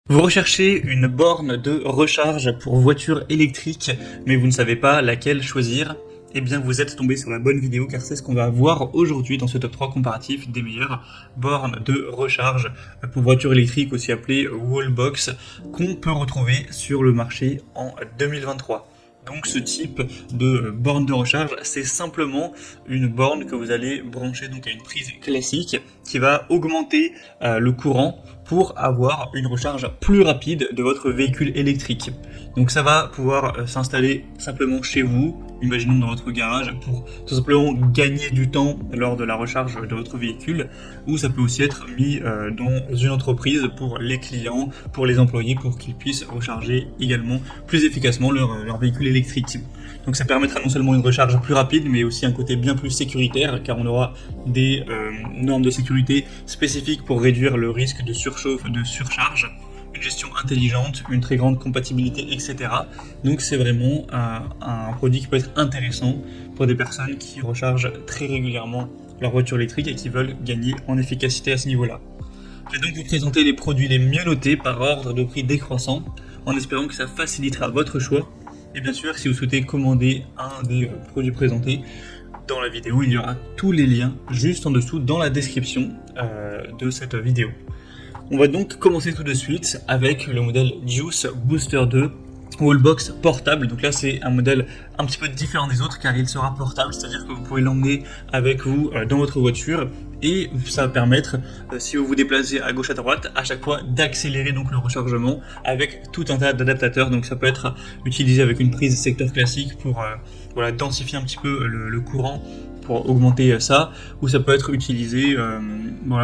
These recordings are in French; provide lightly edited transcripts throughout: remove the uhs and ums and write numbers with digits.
Vous recherchez une borne de recharge pour voiture électrique, mais vous ne savez pas laquelle choisir? Eh bien, vous êtes tombé sur la bonne vidéo car c'est ce qu'on va voir aujourd'hui dans ce top 3 comparatif des meilleures bornes de recharge pour voiture électrique, aussi appelée Wallbox, qu'on peut retrouver sur le marché en 2023. Donc ce type de borne de recharge, c'est simplement une borne que vous allez brancher donc à une prise classique qui va augmenter le courant pour avoir une recharge plus rapide de votre véhicule électrique. Donc ça va pouvoir s'installer simplement chez vous, imaginons dans votre garage, pour tout simplement gagner du temps lors de la recharge de votre véhicule, ou ça peut aussi être mis dans une entreprise pour les clients, pour les employés, pour qu'ils puissent recharger également plus efficacement leur véhicule électrique. Donc ça permettra non seulement une recharge plus rapide, mais aussi un côté bien plus sécuritaire, car on aura des normes de sécurité spécifiques pour réduire le risque de surchauffe, de surcharge, une gestion intelligente, une très grande compatibilité, etc. Donc c'est vraiment un produit qui peut être intéressant pour des personnes qui rechargent très régulièrement leur voiture électrique et qui veulent gagner en efficacité à ce niveau-là. Je vais donc vous présenter les produits les mieux notés par ordre de prix décroissant, en espérant que ça facilitera votre choix. Et bien sûr, si vous souhaitez commander un des produits présentés dans la vidéo, il y aura tous les liens juste en dessous dans la description de cette vidéo. On va donc commencer tout de suite avec le modèle Juice Booster 2 Wallbox portable. Donc là c'est un modèle un petit peu différent des autres car il sera portable, c'est-à-dire que vous pouvez l'emmener avec vous dans votre voiture et ça va permettre, si vous vous déplacez à gauche à droite, à chaque fois d'accélérer donc le rechargement avec tout un tas d'adaptateurs. Donc ça peut être utilisé avec une prise secteur classique pour densifier un petit peu le courant, pour augmenter ça, ou ça peut être utilisé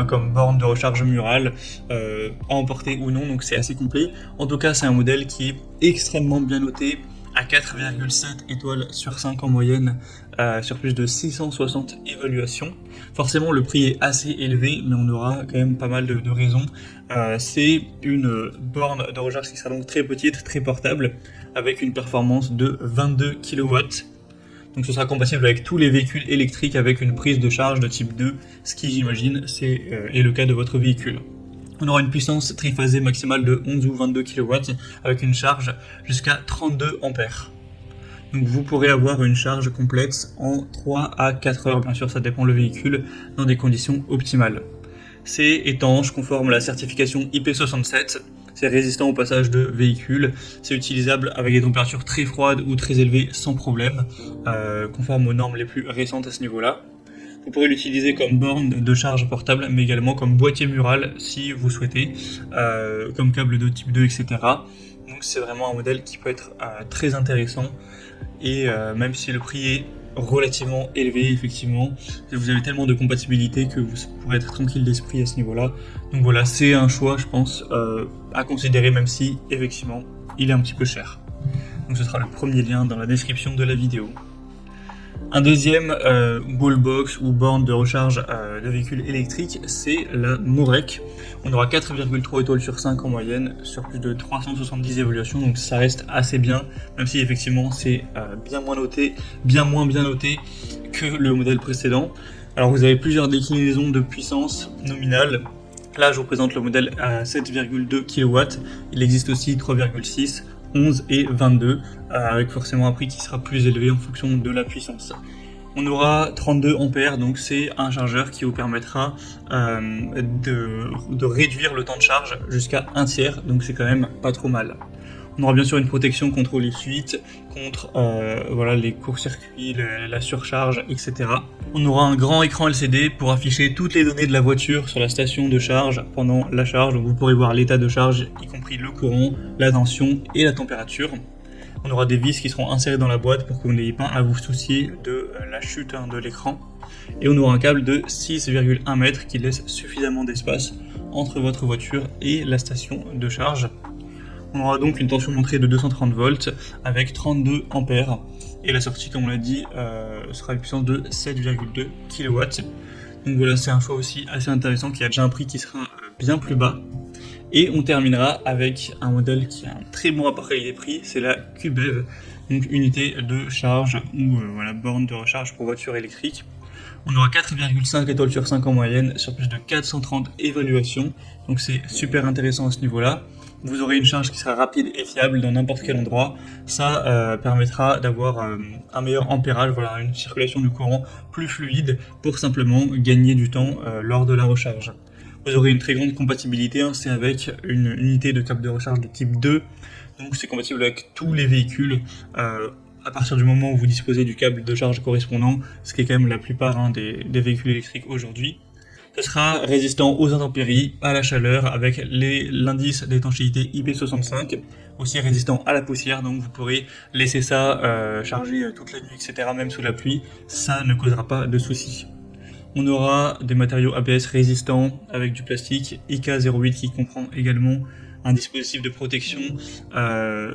comme borne de recharge murale, à emporter ou non, donc c'est assez complet. En tout cas, c'est un modèle qui est extrêmement bien noté, à 4,7 étoiles sur 5 en moyenne, sur plus de 660 évaluations. Forcément, le prix est assez élevé, mais on aura quand même pas mal de raisons. C'est une borne de recharge qui sera donc très petite, très portable, avec une performance de 22 kW. Donc ce sera compatible avec tous les véhicules électriques avec une prise de charge de type 2, ce qui j'imagine est le cas de votre véhicule. On aura une puissance triphasée maximale de 11 ou 22 kW avec une charge jusqu'à 32 ampères. Donc vous pourrez avoir une charge complète en 3 à 4 heures, bien sûr ça dépend le véhicule, dans des conditions optimales. C'est étanche, conforme à la certification IP67. C'est résistant au passage de véhicules, c'est utilisable avec des températures très froides ou très élevées sans problème, conforme aux normes les plus récentes à ce niveau-là. Vous pourrez l'utiliser comme borne de charge portable, mais également comme boîtier mural si vous souhaitez, comme câble de type 2, etc. Donc c'est vraiment un modèle qui peut être très intéressant, et même si le prix est relativement élevé, effectivement, vous avez tellement de compatibilité que vous pourrez être tranquille d'esprit à ce niveau-là. Donc voilà, c'est un choix, je pense, à considérer, même si, effectivement, il est un petit peu cher. Donc ce sera le premier lien dans la description de la vidéo. Un deuxième wallbox ou borne de recharge de véhicules électriques, c'est la Morek. On aura 4,3 étoiles sur 5 en moyenne, sur plus de 370 évaluations, donc ça reste assez bien, même si effectivement c'est bien moins bien noté que le modèle précédent. Alors vous avez plusieurs déclinaisons de puissance nominale. Là je vous présente le modèle à 7,2 kW, il existe aussi 3,6, 11 et 22, avec forcément un prix qui sera plus élevé en fonction de la puissance. On aura 32 ampères, donc c'est un chargeur qui vous permettra de réduire le temps de charge jusqu'à un tiers, donc c'est quand même pas trop mal. On aura bien sûr une protection contre les fuites, contre les courts-circuits, la surcharge, etc. On aura un grand écran LCD pour afficher toutes les données de la voiture sur la station de charge pendant la charge. Donc vous pourrez voir l'état de charge, y compris le courant, la tension et la température. On aura des vis qui seront insérées dans la boîte pour que vous n'ayez pas à vous soucier de la chute de l'écran. Et on aura un câble de 6,1 mètres qui laisse suffisamment d'espace entre votre voiture et la station de charge. On aura donc une tension d'entrée de 230 volts avec 32 ampères et la sortie, comme on l'a dit, sera une puissance de 7,2 kW. Donc voilà, c'est un choix aussi assez intéressant qui a déjà un prix qui sera bien plus bas. Et on terminera avec un modèle qui a un très bon rapport qualité-prix, c'est la QBEV, donc unité de charge ou borne de recharge pour voiture électrique. On aura 4,5 étoiles sur 5 en moyenne sur plus de 430 évaluations, donc c'est super intéressant à ce niveau-là. vous aurez une charge qui sera rapide et fiable dans n'importe quel endroit. Ça permettra d'avoir un meilleur ampérage, voilà, une circulation du courant plus fluide pour simplement gagner du temps lors de la recharge. Vous aurez une très grande compatibilité, hein, c'est avec une unité de câble de recharge de type 2, donc c'est compatible avec tous les véhicules à partir du moment où vous disposez du câble de charge correspondant, ce qui est quand même la plupart des véhicules électriques aujourd'hui. Ce sera résistant aux intempéries, à la chaleur, avec l'indice d'étanchéité IP65, aussi résistant à la poussière, donc vous pourrez laisser ça charger toute la nuit, etc., même sous la pluie, ça ne causera pas de soucis. On aura des matériaux ABS résistants avec du plastique IK08 qui comprend également un dispositif de protection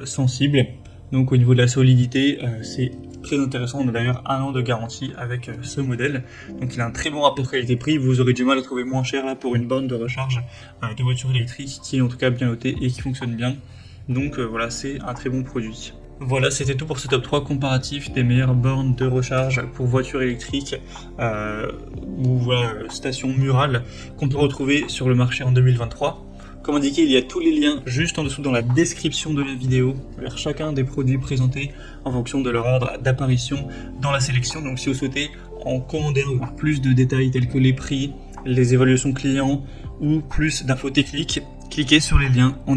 sensible. Donc au niveau de la solidité, c'est très intéressant. On a d'ailleurs 1 an de garantie avec ce modèle. Donc il a un très bon rapport qualité-prix. Vous aurez du mal à trouver moins cher là pour une borne de recharge de voiture électrique qui est en tout cas bien notée et qui fonctionne bien. Donc voilà, c'est un très bon produit. Voilà, c'était tout pour ce top 3 comparatif des meilleures bornes de recharge pour voitures électriques ou voilà, stations murales qu'on peut retrouver sur le marché en 2023. Comme indiqué, il y a tous les liens juste en dessous dans la description de la vidéo vers chacun des produits présentés en fonction de leur ordre d'apparition dans la sélection. Donc si vous souhaitez en commander plus de détails tels que les prix, les évaluations clients ou plus d'infos techniques, cliquez sur les liens en